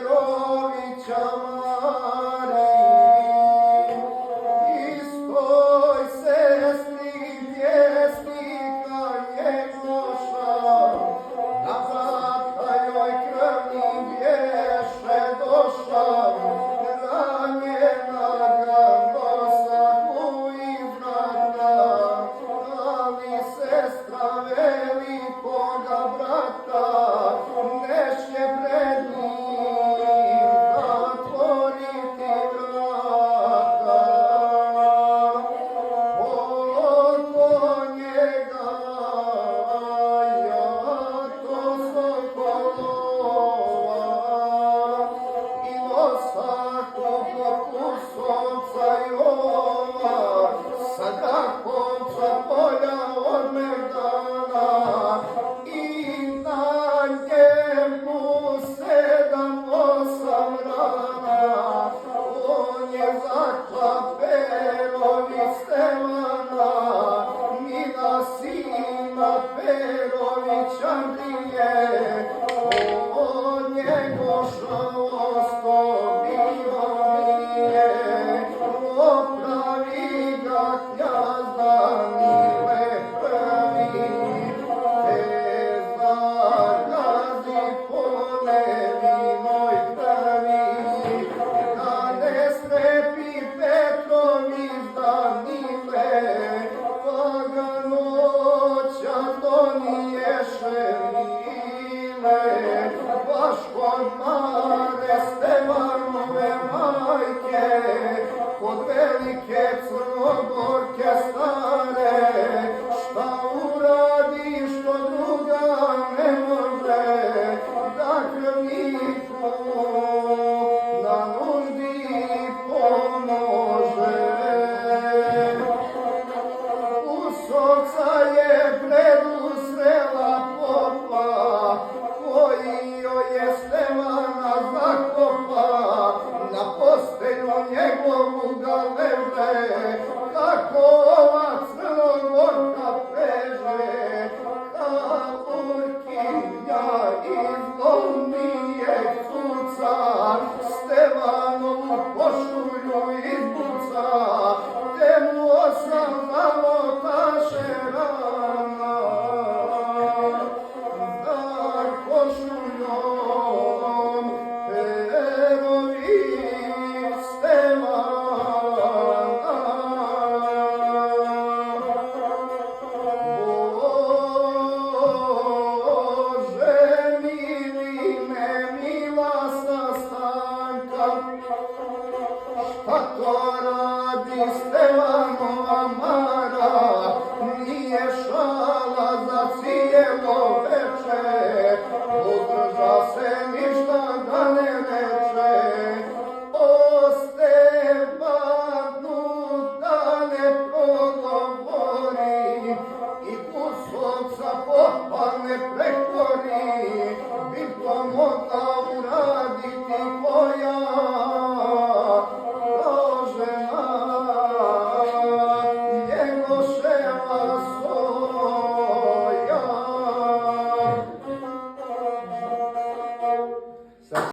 Perovića Mari, istoj sestri pjesnika njegoša, na vrata joj krvnim bješe došla, ranjena ga dosahu izvrata, ali sestra velikoga brata, neće pred njim zatvoriti vrata. Oko njega jato sokolova i dosahu pokusovca Jova, sada konca polja od Megdana i na njemu 7-8 rana. On je zakla Perovi Stevana, mina sina Perovića Andrije, od njegoša ostobio nije, opravi ga knjaz Danile prvi, te zagazi po nevinoj krvi, da ne strepi Petrom iz Danile, pa ga noća doniješe mile, baš kod Mare Stevanove majke, kod velike Crnogorke stare, šta uradi što druga ne može, da krvniku na nuždi pomože. Usovca je predusrela popa, koji joj je